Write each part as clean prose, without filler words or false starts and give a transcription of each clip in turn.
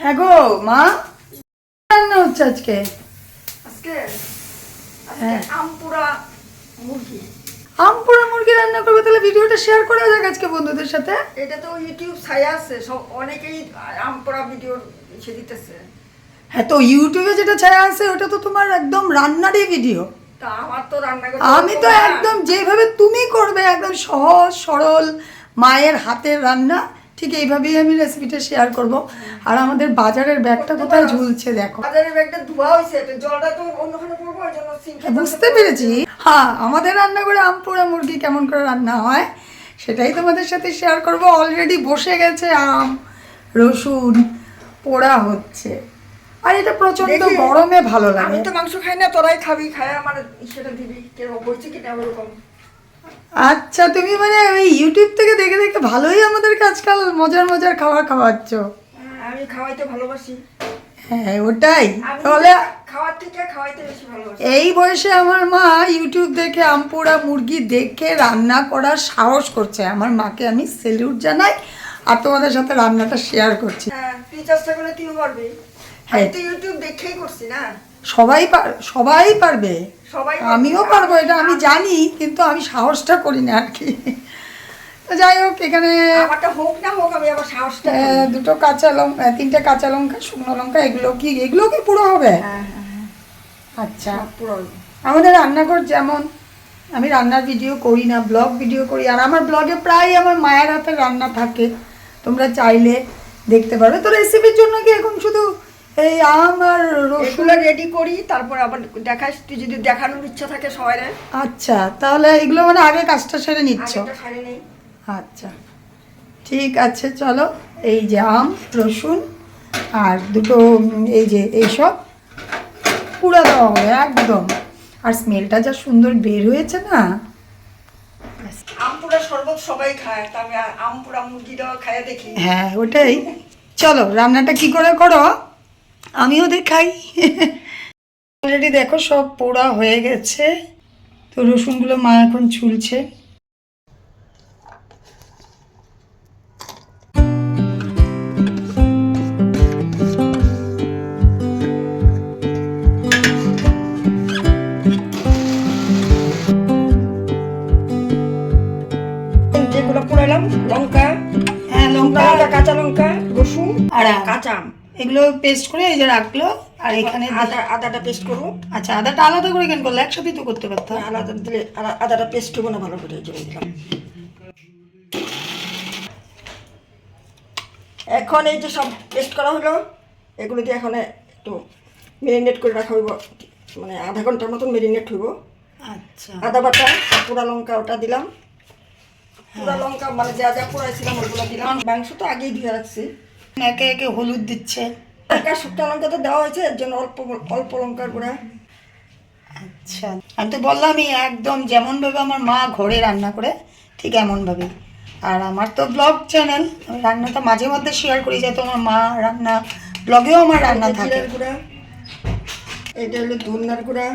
হ্যাঁ গো মা, রান্না হচ্ছে আজকে? আজকে হ্যাঁ, আমপুরা মুরগি। আমপুরা মুরগি রান্না করবে, তাহলে ভিডিওটা শেয়ার করা যাক আজকে বন্ধুদের সাথে। এটা তো ইউটিউব ছায়া আছে, সব অনেকেই আমপুরা ভিডিও এসে দিতেছে। হ্যাঁ, তো ইউটিউবে যেটা ছায়া আছে ওটা তো তোমার একদম রান্নারই ভিডিও। তা আমার তো রান্না করতে আমি তো একদম যেভাবে তুমি করবে, একদম সহজ সরল মায়ের হাতের রান্না, ঠিক এইভাবেই আমি রেসিপিটা শেয়ার করব। আর আমাদের বাজারের ব্যাগটা কোথায় ঝুলছে দেখো। বাজারের ব্যাগটা ধোয়া হয়েছে, তো জলটা তো অন্যখানে পড়বো, ওই জন্য সিঙ্কে বুঝতে পেরেছি। হ্যাঁ, আমাদের রান্না করে আমপুরা মুরগি কেমন করে রান্না হয় সেটাই তোমাদের সাথে শেয়ার করব। অলরেডি বসে গেছে আম, রসুন পোড়া হচ্ছে, আর এটা প্রচন্ড গরমে ভালো লাগে। আমি তো মাংস খাই না, তোরাই খাবি, খায় আমার সেটা দিবি কেরকম হয়েছে কিনা ওরকম। আচ্ছা, তুমি মানে ওই ইউটিউব থেকে দেখে দেখে ভালোই আমাদেরকে আজকাল মজার মজার খাবার খাওয়াচ্ছ। আমি খাওয়াইতে ভালোবাসি। হ্যাঁ ওটাই আমি তাহলে। খাওয়ার থেকে খাওয়াইতে বেশি ভালোবাসি। এই বয়সে আমার মা ইউটিউব দেখে আমপোড়া মুরগি দেখে রান্না করার সাহস করছে। আমার মাকে আমি স্যালুট জানাই, আর তোমাদের সাথে রান্নাটা শেয়ার করছি। হ্যাঁ, তুই চেষ্টা করলে তুইও পারবি। হ্যাঁ, আমি তো ইউটিউব দেখেই করছি না। সবাই পারবে, সবাই আমিও পারবো, এটা আমি জানি, কিন্তু আমি সাহসটা করি না আর কি। তো যাই হোক, এখানে আমারটা হোক না হোক, আমি আবার সাহসটা করি। দুটো কাঁচা লঙ্কা, তিনটে কাঁচা লঙ্কা, শুকনো লঙ্কা, এগুলো কি পুরো হবে? হ্যাঁ, আচ্ছা, পুরো আমাদের রান্নাঘর যেমন, আমি রান্নার ভিডিও করি না, ব্লগ ভিডিও করি, আর আমার ব্লগে প্রায় আমার মায়ের হাতে রান্না থাকে, তোমরা চাইলে দেখতে পারবে। তো রেসিপির জন্য কি এখন শুধু এই আম আর রসুন রেডি করি, তারপর আবার দেখাস, তুই যদি দেখানোর ইচ্ছা থাকে সবাই। আচ্ছা, তাহলে এগুলো মানে আগে কাজটা সেরে নিচ্ছ? সারি নেই। আচ্ছা ঠিক আছে, চলো। এই যে আম, রসুন আর দুটো এই যে এইসব পুরা দেওয়া হবে একদম। আর স্মেলটা যা সুন্দর বের হয়েছে না। আমপুরা শরবত সবাই খায়, তা আমি আমপুরা মুরগিটাও খায় দেখি। হ্যাঁ ওটাই। চলো রান্নাটা কি করে করো আমিও দেখাই। অলরেডি দেখো সব পোড়া হয়ে গেছে, তো রসুনগুলো মা এখন ছুলছে। যেগুলো পোড়ালাম, লঙ্কা, হ্যাঁ লঙ্কা, কাঁচা লঙ্কা, রসুন আর কাঁচা আম, এগুলো পেস্ট করে এই যে রাখলো। আর এখানে আদাটা পেস্ট করবো। আচ্ছা, আদাটা আলাদা করে কেন করলে? একসাথেই তো করতে পারতাম। আলাদা দিলে আদাটা পেস্ট করবো না, ভালো করে জন্য দিলাম। এখন এই যে সব পেস্ট করা হলো, এগুলো দিয়ে এখন একটু মেরিনেট করে রাখা হইব, মানে আধা ঘন্টার মতন মেরিনেট হইব। আচ্ছা, আদা বাটা, পোড়া লঙ্কা ওটা দিলাম, পোড়া লঙ্কা মানে যা যা পোড়াইছিলাম ওগুলো দিলাম। মাংস তো আগেই ধুয়ে রাখছি। একে একে হলুদ দিচ্ছে। লঙ্কা, শুকনো লঙ্কা তো দেওয়া হয়েছে, এর জন্য অল্প অল্প লঙ্কার গুঁড়া। আচ্ছা, আমি তো বললামই একদম যেমনভাবে আমার মা ঘরে রান্না করে ঠিক এমনভাবে। আর আমার তো ব্লগ চ্যানেল, আমি রান্নাটা মাঝে মধ্যে শেয়ার করি, যাতে আমার মা রান্না ব্লগেও আমার রান্না থাকে। জিরার গুঁড়া, এটা হলো ধনিয়ার গুঁড়া।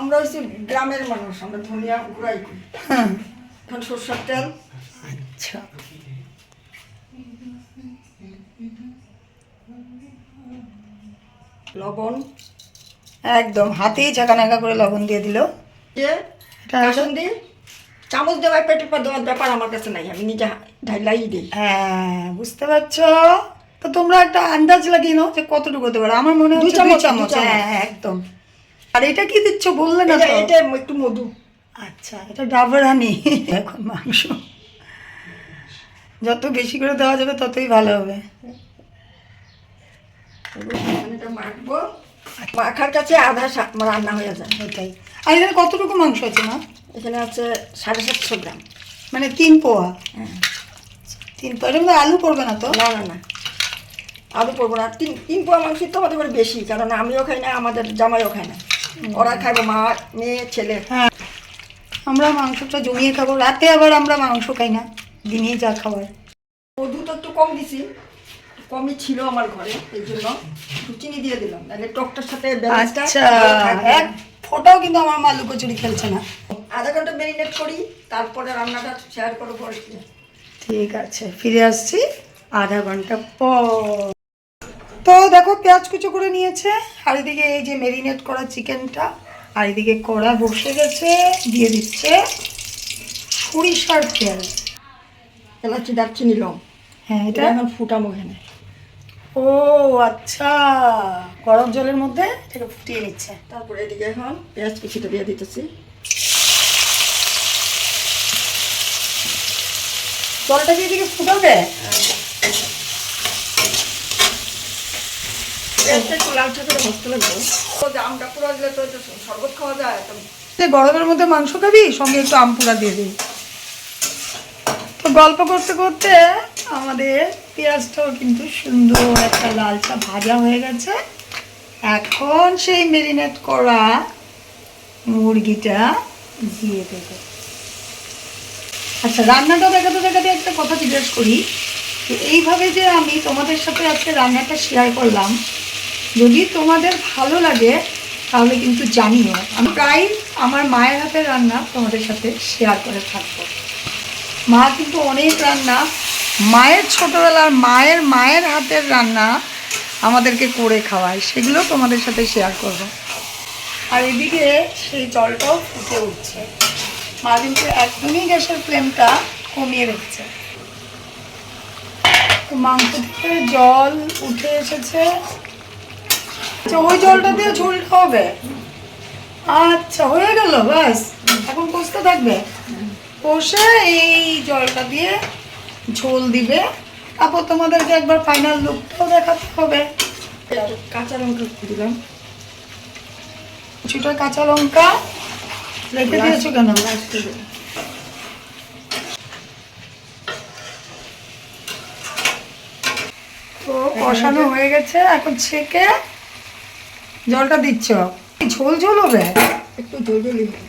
আমরা হচ্ছে গ্রামের মানুষ, আমরা ধনিয়া গুঁড়াই করি। এখন সরষের তেল। আচ্ছা, লবণ, একদম হাতেই ঝাঁকা করে লবণ দিয়ে দিল। রসুন দিই, চামচ দেওয়ার পেটের পর দেওয়ার ব্যাপার আমার কাছে নাই, আমি নিজে ঢাইলাই দিই। হ্যাঁ বুঝতে পারছো, তো তোমরা একটা আন্দাজ লাগিয়ে নাও যে কতটুকু হতে পারে। আমার মনে হচ্ছে 2 চামচ। হ্যাঁ একদম। আর এটা কি দিচ্ছ বললে না তো? এটা একটু মধু। আচ্ছা, এটা ডাবর হানি। এখন মাংস যত বেশি করে দেওয়া যাবে ততই ভালো হবে। এটা মাখবো, মাখার কাছে আধা রান্না হয়ে যায়। এটাই। আর এখানে কতটুকু মাংস আছে না? এখানে আছে 750 গ্রাম, মানে 3 পোয়া। হ্যাঁ 3 পোয়া। এর মধ্যে আলু পড়বে না তো? না না না, আলু করবো না। তিন পোয়া মাংস তো আমাদের করে বেশি, কারণ আমিও খাই না, আমাদের জামাইও খায় না, ওরা খাইবো, মা মেয়ে ছেলে। হ্যাঁ, আমরা মাংসটা জমিয়ে খাবো, রাতে আবার আমরা মাংস খাই না, দিনে যা খাবার। মধু তো একটু কম দিছি, কমই ছিল আমার ঘরে, এই জন্য একটু চিনি দিয়ে দিলাম, তাহলে টকটার সাথে ব্যালেন্সটা আচ্ছা, ভালো থাকবে। এক ফোঁটাও কিন্তু আমার মা লুকোচুরি খেলছে না। আধা ঘন্টা মেরিনেট করি, তারপরে রান্নাটা শেয়ার করবো। ঠিক আছে, ফিরে আসছি। আধা ঘন্টা পর। তো দেখো পেঁয়াজ কুচো করে নিয়েছে, আর এদিকে এই যে মেরিনেট করা চিকেনটা, আর এদিকে কড়া বসে গেছে, দিয়ে দিচ্ছে সরিষার তেল। এলাচি দারচিনি লং, হ্যাঁ এটা এটা এখন ফুটাবো এখানে। ও আচ্ছা, গরম জলের মধ্যে এটাকে ফুটিয়ে নিচ্ছে। তারপরে এদিকে এখন পেঁয়াজ কুচিটা দিয়ে দিতেছি। জলটা দিয়ে এদিকে ফুটাবে। পেঁয়াজটা একটু লালচা করে ভাজতে লাগবে। তো আমটা পুরো দিলে তো এটা শরবত খাওয়া যায় একদম। গরমের মধ্যে মাংস খাবি, সঙ্গে একটু আম পোড়া দিয়ে দিই। তো গল্প করতে করতে আমাদের পেঁয়াজটাও কিন্তু সুন্দর একটা লালচা ভাজা হয়ে গেছে। এখন সেই মেরিনেট করা মুরগিটা দিয়ে দেবো। আচ্ছা, রান্নাটা দেখাতে দেখাতে একটা কথা জিজ্ঞেস করি, যে এইভাবে যে আমি তোমাদের সাথে আজকে রান্নাটা শেয়ার করলাম, যদি তোমাদের ভালো লাগে তাহলে কিন্তু জানিও। আমি প্রায় আমার মায়ের হাতের রান্না তোমাদের সাথে শেয়ার করে থাকবো। মা কিন্তু অনেক রান্না, মায়ের ছোটোবেলার মায়ের হাতের রান্না আমাদেরকে করে খাওয়ায়, সেগুলো তোমাদের সাথে শেয়ার করব। আর এদিকে সেই জলটাও ফুটে উঠছে। মা কিন্তু একদমই গ্যাসের ফ্লেমটা কমিয়ে রেখেছে। তো মাংস থেকে জল উঠে এসেছে। আচ্ছা, ওই জলটা দিয়ে ঝোলটা হবে। আচ্ছা, হয়ে গেল, ব্যাস এখন কষতে থাকবে। কষে এই জলটা দিয়ে ঝোল দিবে। তারপর তোমাদেরকে একবার ফাইনাল লুকটাও দেখাতে হবে। আর কাঁচা লঙ্কা দিলাম, কিছুটা কাঁচা লঙ্কা রেখে দিয়েছো কেন? লাস্টে দেবো। তো কষানো হয়ে গেছে, এখন ছেঁকে জলটা দিচ্ছ। ঝোল ঝোল হবে, একটু ঝোলঝোলি হবে।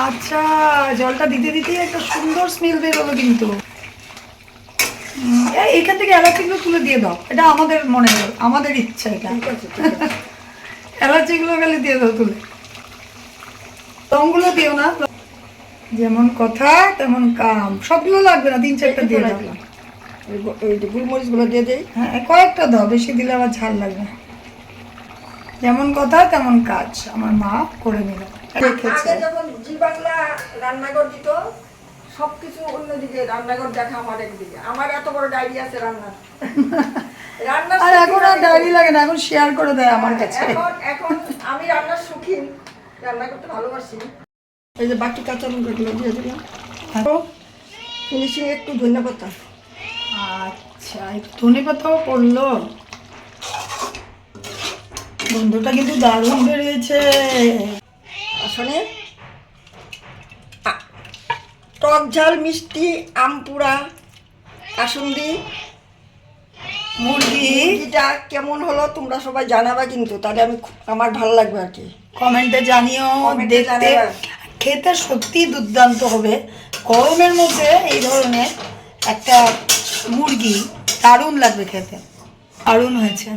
আচ্ছা, জলটা দিতে দিতেই একটা সুন্দর স্মেল বেরোলো কিন্তু। এইখান থেকে এলাচিগুলো তুলে দিয়ে দাও, এটা আমাদের মনে হয়, আমাদের ইচ্ছা এটা। ঠিক আছে, ঠিক আছে। এলাচিগুলো খালি দিয়ে দাও তুলে, লংগুলো দিও না। যেমন কথা তেমন কাম, সবগুলো লাগবে না, 3-4টা দিয়ে দাও। এই যে গোলমরিচগুলো দিয়ে দিই। হ্যাঁ, কয়েকটা দাও, বেশি দিলে আবার ঝাল লাগবে। যেমন কথা তেমন কাজ, আমার মা করে নিল। দেখেছে আগে যখন জি বাংলা রান্নাঘর দিত, সবকিছু অন্যদিকে, রান্নাঘর দেখা আমার একদিকে। আমার এত বড় ডায়েরি আছে রান্নার। রান্নার আর এখন আর ডায়েরি লাগে না, এখন শেয়ার করে দেয় আমার কাছে। এখন আমি রান্নার শৌখিন, রান্না করতে ভালোবাসি। এই যে বাকি কাঁচা লঙ্কাগুলো দিয়ে দিলাম। ফিনিশিং একটু ধন্যবাদ। আচ্ছা, একটু ধনেপাতাও পড়লো। বন্ধুটা কিন্তু দারুণ বেরিয়েছে। আসলে টক ঝাল মিষ্টি আম পুরা কাসুন্দি মুরগিটা কেমন হলো তোমরা সবাই জানাবা কিন্তু, তাহলে আমার ভালো লাগবে আর কি। কমেন্টে জানিও। কমেন্টে দেখতে জানাবা। খেতে সত্যি দুর্দান্ত হবে। গরমের মধ্যে এই ধরনের একটা মুরগি দারুণ লাগবে খেতে, দারুণ হয়েছে।